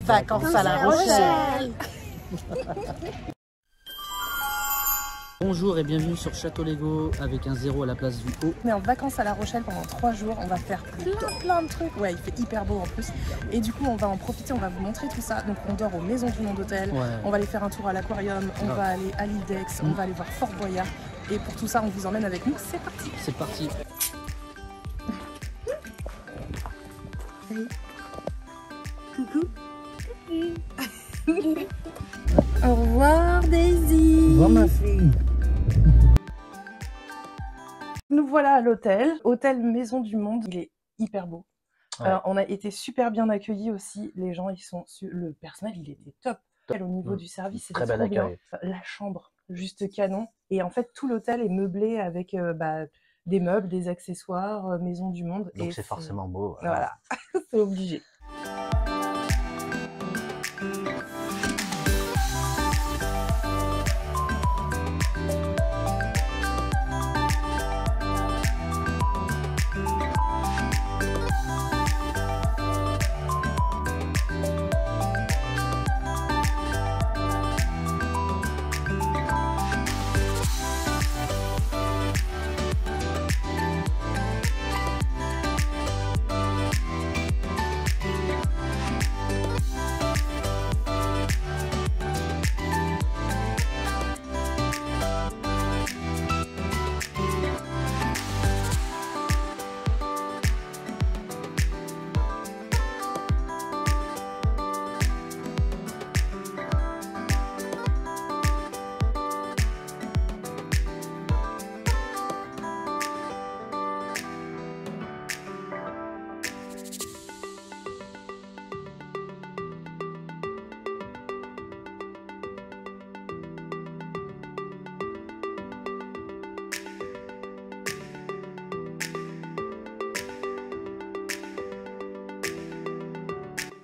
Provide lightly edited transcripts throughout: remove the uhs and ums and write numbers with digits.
Vacances à La Rochelle. Bonjour et bienvenue sur Château Lego avec un 0 à la place du haut. On est en vacances à La Rochelle pendant 3 jours, on va faire plein de trucs. Ouais, il fait hyper beau en plus. Et du coup, on va en profiter, on va vous montrer tout ça. Donc on dort aux Maisons du Monde Hôtel, on va aller faire un tour à l'aquarium, on va aller à l'île d'Aix, on va aller voir Fort Boyard. Et pour tout ça, on vous emmène avec nous, c'est parti. C'est parti. Hey. Coucou. Au revoir Daisy. Au revoir ma fille. Nous voilà à l'hôtel, hôtel Maison du Monde, il est hyper beau. Ouais. On a été super bien accueillis aussi, les gens ils sont, le personnel il était top. Au niveau du service c'était très trop bel bien. accueil. La chambre, juste canon. Et en fait tout l'hôtel est meublé avec des meubles, des accessoires, Maison du Monde. Donc c'est forcément beau. Voilà, c'est obligé.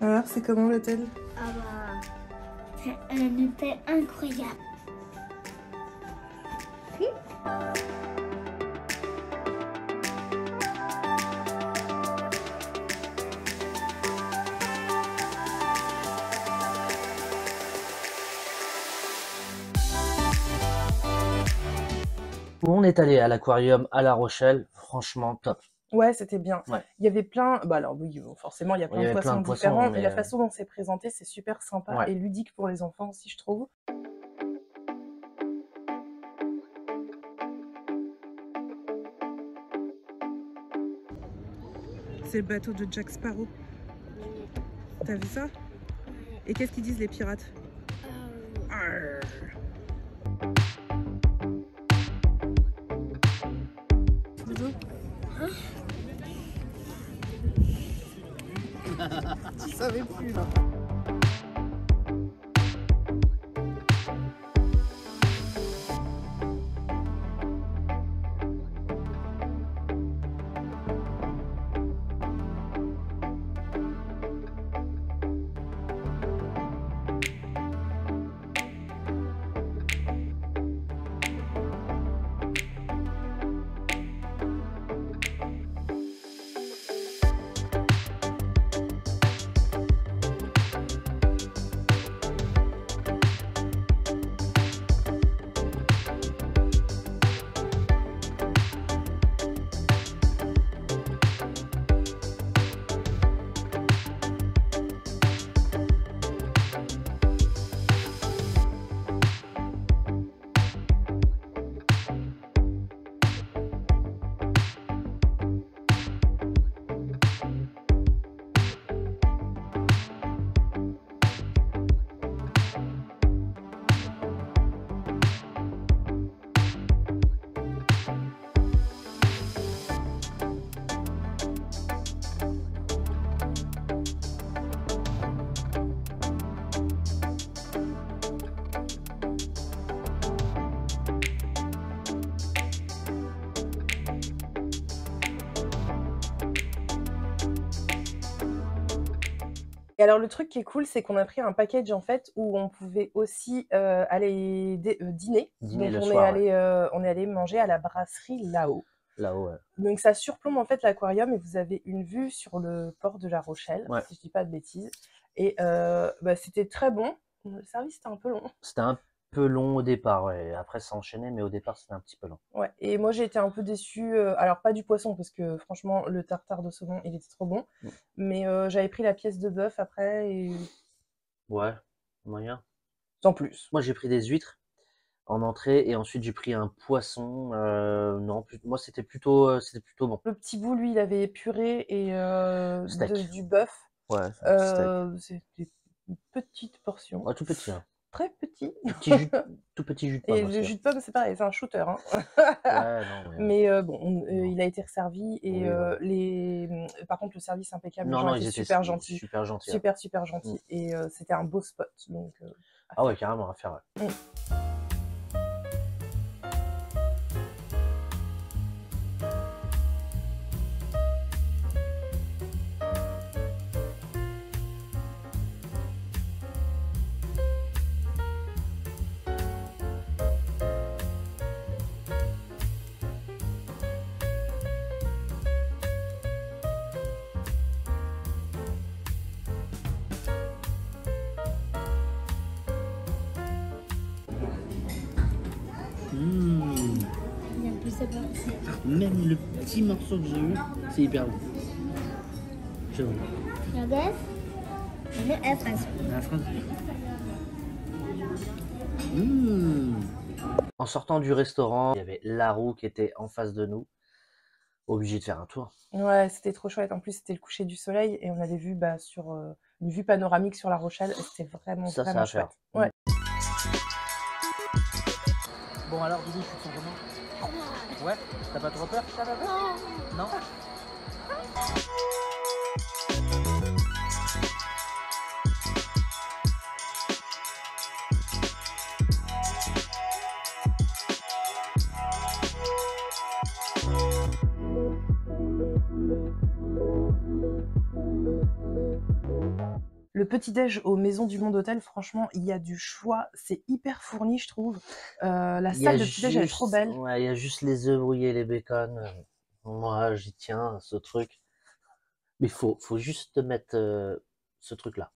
Alors, c'est comment l'hôtel? Ah bah, c'est un hôtel incroyable. On est allé à l'aquarium à La Rochelle, franchement top. Ouais, c'était bien. Ouais. Il y avait plein, bah alors oui, forcément, il y a plein de poissons différents, mais la façon dont c'est présenté, c'est super sympa et ludique pour les enfants aussi, je trouve. C'est le bateau de Jack Sparrow. T'as vu ça? Et qu'est-ce qu'ils disent les pirates? Arr. Tu savais plus là. Et alors le truc qui est cool, c'est qu'on a pris un package en fait où on pouvait aussi aller dîner. Dîner Donc le soir, on est allé manger à la brasserie là-haut. Là-haut, ouais. Donc ça surplombe en fait l'aquarium et vous avez une vue sur le port de La Rochelle, Ouais. si je dis pas de bêtises. Et bah, c'était très bon. Le service était un peu long. C'était un peu long au départ, ouais. Après, ça enchaînait, mais au départ, c'était un petit peu long. Ouais, et moi j'ai été un peu déçue, alors pas du poisson parce que franchement le tartare de saumon il était trop bon, mais j'avais pris la pièce de bœuf après et Ouais, moyen. sans plus. Moi, j'ai pris des huîtres en entrée et ensuite j'ai pris un poisson. Non, moi, c'était plutôt bon. Le petit bout lui il avait purée et Steak. du bœuf, Ouais, c'est un petit steak. c'était une petite portion. Ouais, tout petit, hein. Très petit. Tout petit jus de Et pomme le aussi. jus de pomme c'est pareil, c'est un shooter, hein. Ouais, non, mais Mais bon, non. il a été resservi et Oui, voilà. par contre le service impeccable, les Non, gens non, étaient ils étaient super gentils, super gentils, ouais. super gentils et c'était un beau spot donc à Ah ouais, faire. carrément, à faire, ouais. Il y a plus de parties. Même le petit morceau que j'ai eu, c'est hyper bon. J'avoue. Le bœuf et le fraise. La phrase. Mmh. En sortant du restaurant, il y avait la roue qui était en face de nous. Obligé de faire un tour. Ouais, c'était trop chouette. En plus, c'était le coucher du soleil et on avait vu bah, sur une vue panoramique sur La Rochelle. C'était vraiment, Ça vraiment à faire. chouette. Ouais. Bon alors Doudou, tu te sens comment? Ouais, t'as pas trop peur? Ça va pas? Non. Le petit-déj aux Maisons du Monde Hôtel, franchement, il y a du choix. C'est hyper fourni, je trouve. La Il y a salle de petit-déj, elle est trop juste, belle. ouais, il y a juste les œufs brouillés et les bacon. Moi, j'y tiens, ce truc. Mais faut juste mettre ce truc-là.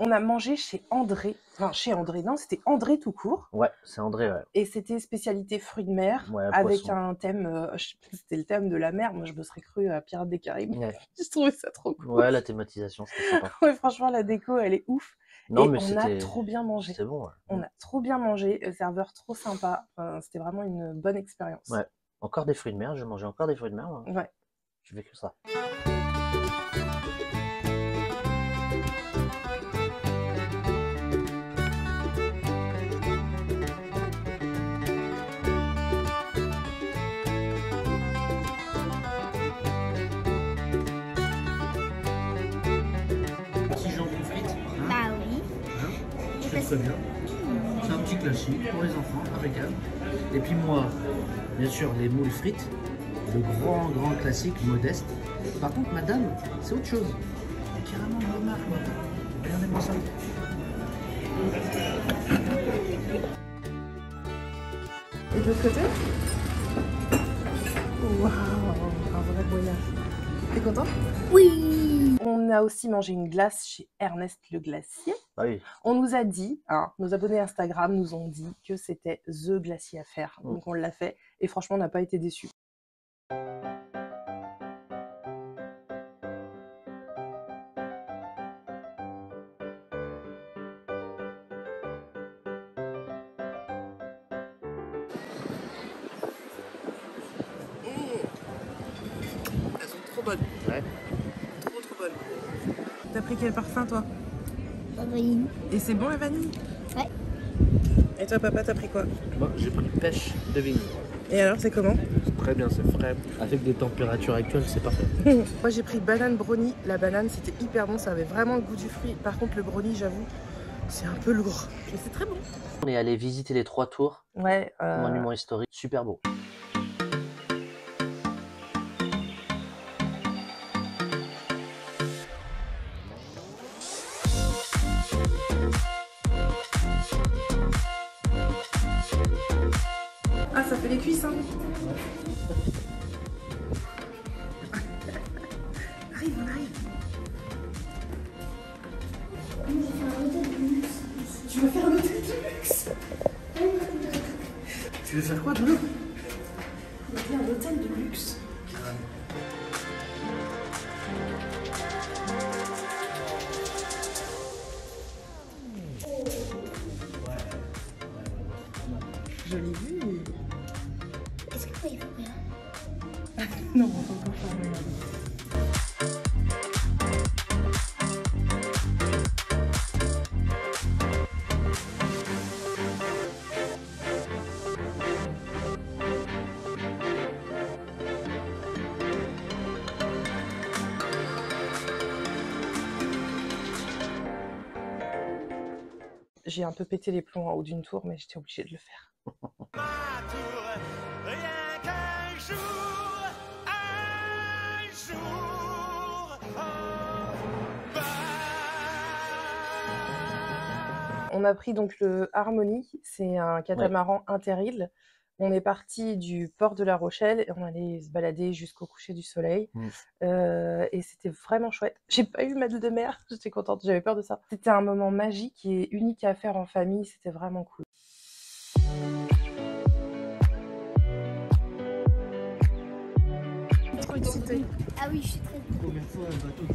On a mangé chez André. Enfin, chez André, non, c'était André tout court. Ouais, c'est André, ouais. Et c'était spécialité fruits de mer Ouais, avec poisson. un thème, c'était le thème de la mer. Moi, je me serais cru à Pirates des Caraïbes. Ouais. Je trouvais ça trop cool. Ouais, la thématisation, c'était sympa. Ouais, franchement, la déco, elle est ouf. Non, Et mais on a c'était trop bien mangé. C'était bon, ouais. On a trop bien mangé. Serveur trop sympa. Enfin, c'était vraiment une bonne expérience. Ouais. Encore des fruits de mer, j'ai mangé encore des fruits de mer. Moi. Ouais. Je fais que ça. Petit jambon frites, hein, Bah oui. c'est très bien. C'est un petit classique pour les enfants, impeccable. Et puis moi, bien sûr, les moules frites, le grand classique modeste. Par contre, madame, c'est autre chose. C'est carrément une bonne marque, quoi. Regardez-moi ça. Et de l'autre côté? Waouh, un vrai voyage. T'es content? Oui. On a aussi mangé une glace chez Ernest le Glacier. Ah oui. On nous a dit, hein, nos abonnés Instagram nous ont dit que c'était THE glacier à faire. Donc on l'a fait et franchement on n'a pas été déçus. trop bonne. Ouais. Trop bonne. T'as pris quel parfum toi? Vanille. Et c'est bon la vanille? Ouais. Et toi papa t'as pris quoi? Moi j'ai pris pêche de vigne. Et alors c'est comment? C'est très bien, c'est frais. Avec des températures actuelles, c'est parfait. Moi j'ai pris banane brownie. La banane c'était hyper bon, ça avait vraiment le goût du fruit. Par contre le brownie j'avoue, c'est un peu lourd. Mais c'est très bon. On est allé visiter les 3 tours, Ouais. monument historique, super beau. Ah ça fait les cuisses hein. Arrive, on arrive. Tu veux faire un hôtel de luxe? Tu veux faire quoi de l'eau? On va faire un hôtel de luxe. Je l'ai vu. Est-ce qu'il faut y ouvrir? Non, on va pas faire rien. J'ai un peu pété les plombs en haut d'une tour, mais j'étais obligée de le faire. On a pris donc le Harmony, c'est un catamaran interîle. On est parti du port de La Rochelle et on allait se balader jusqu'au coucher du soleil. Et c'était vraiment chouette. J'ai pas eu mal de mer, j'étais contente, j'avais peur de ça. C'était un moment magique et unique à faire en famille, c'était vraiment cool. Trop excitée. Ah oui, je suis très contente. Combien de fois un bateau?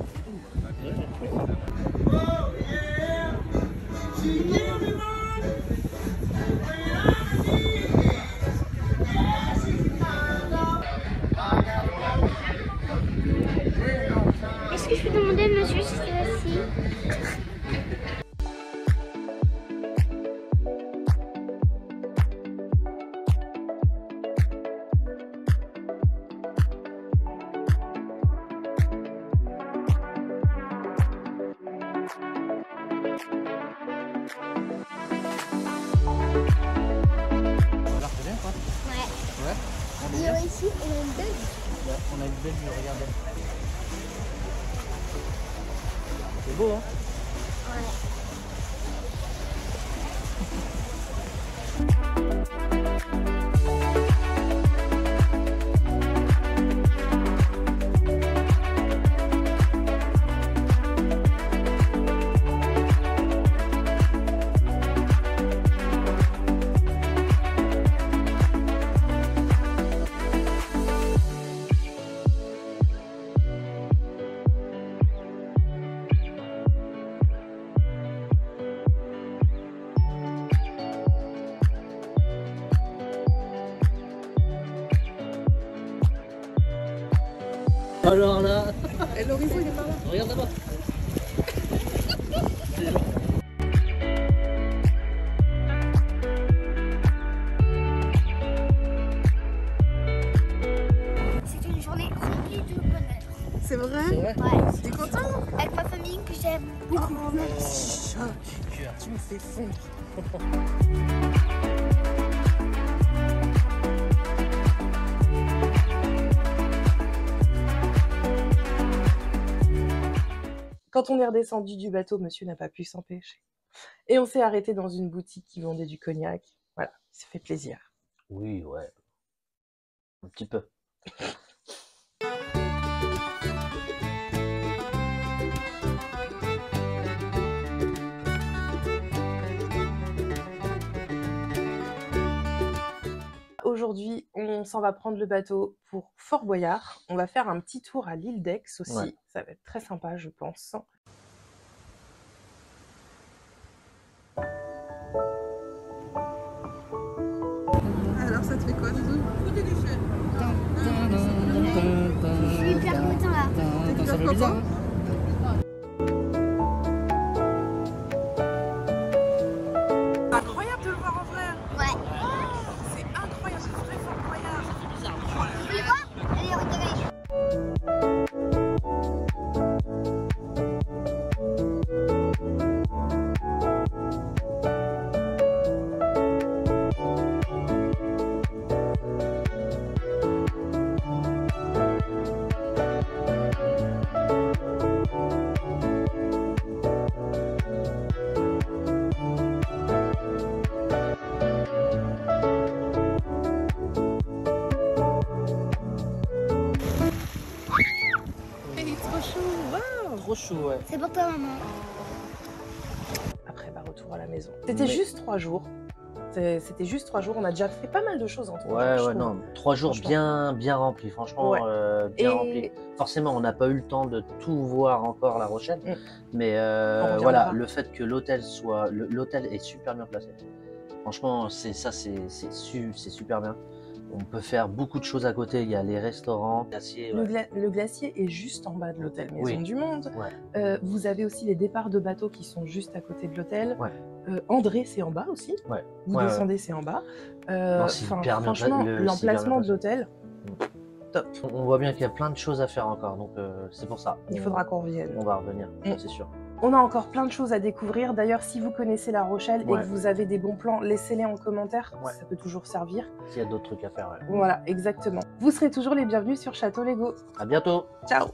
Est-ce que je peux demander à monsieur si c'est assis? Alors c'est bien quoi? Ouais. Ouais. Et ici, on a une belle. On a une belle vue, regardez. C'est beau hein? Ouais. Alors là, Et l'horizon il est par là. regarde là-bas. C'est une journée remplie de bonheur. C'est vrai? C'est vrai? Ouais. T'es content? Avec ma famille que j'aime beaucoup. Tu me fais fondre. Quand on est redescendu du bateau, monsieur n'a pas pu s'empêcher. Et on s'est arrêté dans une boutique qui vendait du cognac. Voilà, il s'est fait plaisir. Oui, ouais. Un petit peu. Aujourd'hui, on s'en va prendre le bateau pour Fort Boyard. On va faire un petit tour à l'île d'Aix aussi. Ouais. Ça va être très sympa, je pense. Alors, ça te fait quoi, Zouzou? Je suis hyper content là. ça fait bizarre. Hein. Incroyable de le voir en vrai. Ouais. C'est incroyable, c'est très fort incroyable. Tu le vois? Allez, regarde. Trop chou, wow. Trop chou, ouais. C'est pour toi, maman. Après, bah, retour à la maison. C'était juste 3 jours. C'était juste 3 jours. On a déjà fait pas mal de choses en 3 jours. Ouais, je ouais, trouve. non. 3 jours bien remplis, franchement, Ouais. bien Et- remplis. Forcément, on n'a pas eu le temps de tout voir encore La Rochelle, mais On reviendra. voilà, le fait que l'hôtel est super bien placé. Franchement, c'est super bien. On peut faire beaucoup de choses à côté. Il y a les restaurants, glaciers. Le glacier est juste en bas de l'hôtel Maison Oui. du Monde. Ouais. Vous avez aussi les départs de bateaux qui sont juste à côté de l'ôtel. Ouais. André, c'est en bas aussi. Ouais. Vous Ouais, descendez, c'est en bas. Non, c'est hyper bien franchement, c'est l'emplacement hyper de bien l'hôtel, top. On voit bien qu'il y a plein de choses à faire encore, donc c'est pour ça. Il faudra qu'on revienne. On va revenir, c'est sûr. On a encore plein de choses à découvrir. D'ailleurs, si vous connaissez La Rochelle et Ouais. que vous avez des bons plans, laissez-les en commentaire. Ouais. Ça peut toujours servir. S'il y a d'autres trucs à faire, ouais. Voilà, exactement. Vous serez toujours les bienvenus sur Château Lego. À bientôt. Ciao!